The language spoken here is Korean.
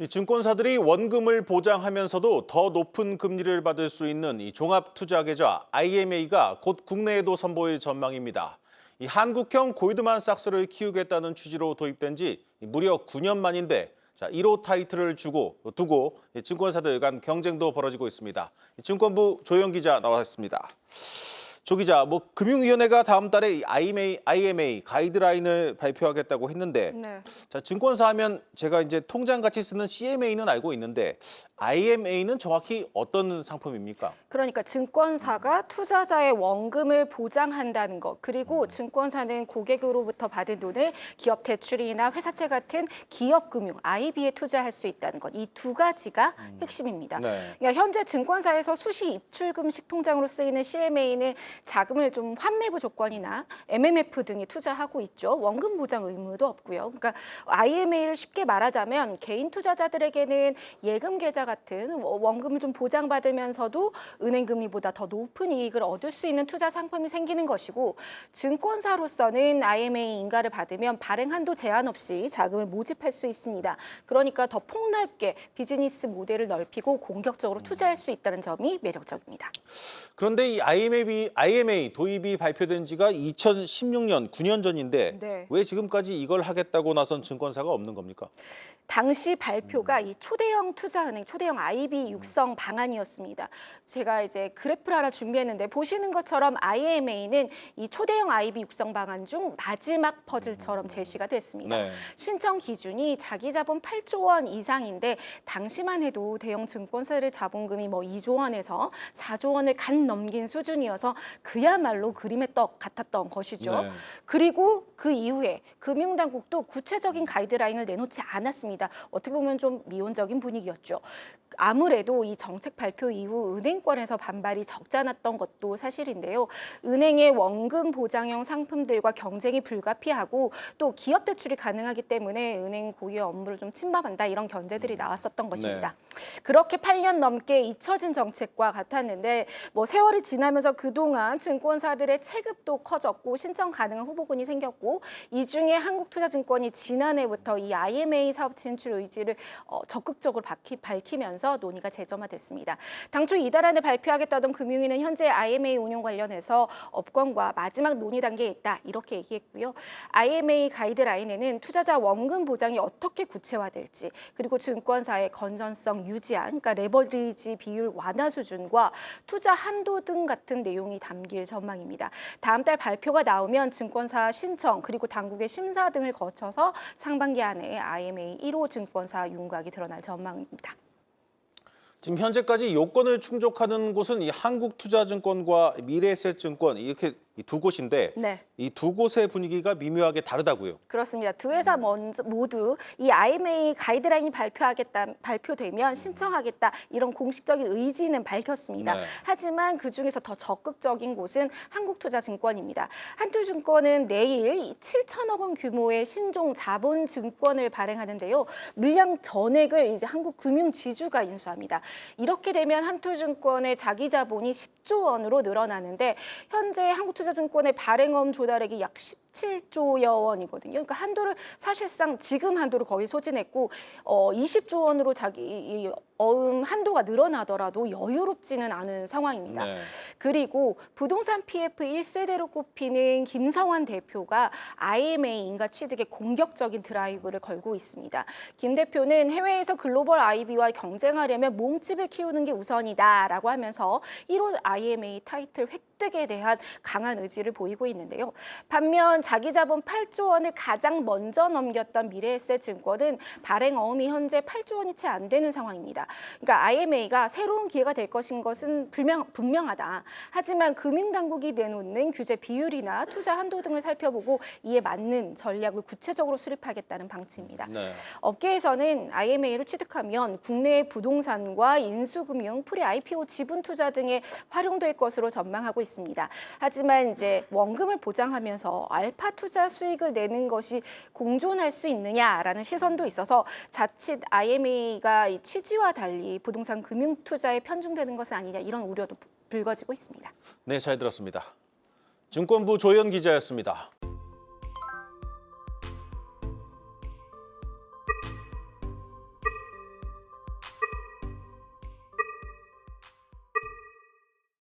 이 증권사들이 원금을 보장하면서도 더 높은 금리를 받을 수 있는 이 종합투자계좌 IMA가 곧 국내에도 선보일 전망입니다. 이 한국형 골드만삭스를 키우겠다는 취지로 도입된 지 무려 9년 만인데 1호 타이틀을 두고 증권사들 간 경쟁도 벌어지고 있습니다. 증권부 조영 기자 나왔습니다. 조 기자, 금융위원회가 다음 달에 IMA 가이드라인을 발표하겠다고 했는데, 네. 증권사 하면 제가 이제 통장 같이 쓰는 CMA는 알고 있는데 IMA는 정확히 어떤 상품입니까? 그러니까 증권사가 투자자의 원금을 보장한다는 것, 그리고 증권사는 고객으로부터 받은 돈을 기업 대출이나 회사채 같은 기업금융, IB에 투자할 수 있다는 것, 이 두 가지가 핵심입니다. 네. 그러니까 현재 증권사에서 수시 입출금식 통장으로 쓰이는 CMA는 자금을 좀 환매부 조건이나 MMF 등에 투자하고 있죠. 원금 보장 의무도 없고요. 그러니까 IMA를 쉽게 말하자면 개인 투자자들에게는 예금 계좌 같은 원금을 좀 보장받으면서도 은행 금리보다 더 높은 이익을 얻을 수 있는 투자 상품이 생기는 것이고, 증권사로서는 IMA 인가를 받으면 발행 한도 제한 없이 자금을 모집할 수 있습니다. 그러니까 더 폭넓게 비즈니스 모델을 넓히고 공격적으로 투자할 수 있다는 점이 매력적입니다. 그런데 이 IMA 도입이 발표된 지가 2016년, 9년 전인데 네. 왜 지금까지 이걸 하겠다고 나선 증권사가 없는 겁니까? 당시 발표가 이 초대형 투자은행, 초대형 IB 육성 방안이었습니다. 제가 이제 그래프를 하나 준비했는데 보시는 것처럼 IMA는 이 초대형 IB 육성 방안 중 마지막 퍼즐처럼 제시가 됐습니다. 네. 신청 기준이 자기 자본 8조 원 이상인데 당시만 해도 대형 증권사들의 자본금이 2조 원에서 4조 원을 간 넘긴 수준이어서 그야말로 그림의 떡 같았던 것이죠. 네. 그리고 그 이후에 금융당국도 구체적인 가이드라인을 내놓지 않았습니다. 어떻게 보면 좀 미온적인 분위기였죠. 아무래도 이 정책 발표 이후 은행권에서 반발이 적잖았던 것도 사실인데요. 은행의 원금 보장형 상품들과 경쟁이 불가피하고 또 기업 대출이 가능하기 때문에 은행 고유의 업무를 좀 침범한다, 이런 견제들이 나왔었던 것입니다. 그렇게 8년 넘게 잊혀진 정책과 같았는데 세월이 지나면서 그동안 증권사들의 체급도 커졌고 신청 가능한 후보군이 생겼고, 이 중에 한국투자증권이 지난해부터 이 IMA 사업 진출 의지를 적극적으로 밝히면서 논의가 재점화됐습니다. 당초 이달 안에 발표하겠다던 금융위는 현재 IMA 운용 관련해서 업권과 마지막 논의 단계에 있다, 이렇게 얘기했고요. IMA 가이드라인에는 투자자 원금 보장이 어떻게 구체화될지, 그리고 증권사의 건전성 유지안, 그러니까 레버리지 비율 완화 수준과 투자 한도 등 같은 내용이 담길 전망입니다. 다음 달 발표가 나오면 증권사 신청 그리고 당국의 심사 등을 거쳐서 상반기 안에 IMA 1호 증권사 윤곽이 드러날 전망입니다. 지금 현재까지 요건을 충족하는 곳은 이 한국투자증권과 미래에셋증권 이렇게 이 두 곳인데 네. 이 두 곳의 분위기가 미묘하게 다르다고요. 그렇습니다. 두 회사 모두 이 IMA 가이드라인이 발표되면 신청하겠다, 이런 공식적인 의지는 밝혔습니다. 네. 하지만 그중에서 더 적극적인 곳은 한국투자증권입니다. 한투증권은 내일 7천억 원 규모의 신종 자본증권을 발행하는데요. 물량 전액을 이제 한국금융지주가 인수합니다. 이렇게 되면 한투증권의 자기 자본이 10조 원으로 늘어나는데 현재 한국투자증권의 발행엄 조달액이 약 17조여 원이거든요. 그러니까 한도를 사실상 지금 한도를 거의 소진했고 20조 원으로 자기 어음 한도가 늘어나더라도 여유롭지는 않은 상황입니다. 네. 그리고 부동산 PF 1세대로 꼽히는 김성환 대표가 IMA 인가 취득에 공격적인 드라이브를 걸고 있습니다. 김 대표는 해외에서 글로벌 IB와 경쟁하려면 몸집을 키우는 게 우선이다라고 하면서 1호 IMA 타이틀 획득에 대한 강한 의지를 보이고 있는데요. 반면 자기 자본 8조 원을 가장 먼저 넘겼던 미래에셋증권은 발행 어음이 현재 8조 원이 채 안 되는 상황입니다. 그러니까 IMA가 새로운 기회가 될 것은 분명하다. 하지만 금융당국이 내놓는 규제 비율이나 투자 한도 등을 살펴보고 이에 맞는 전략을 구체적으로 수립하겠다는 방침입니다. 네. 업계에서는 IMA를 취득하면 국내의 부동산과 인수금융, 프리-IPO 지분 투자 등에 활용될 것으로 전망하고 있습니다. 하지만 이제 원금을 보장하면서 알파 투자 수익을 내는 것이 공존할 수 있느냐라는 시선도 있어서 자칫 IMA가 취지와 달리 부동산 금융 투자에 편중되는 것은 아니냐, 이런 우려도 불거지고 있습니다. 네, 잘 들었습니다. 증권부 조현 기자였습니다.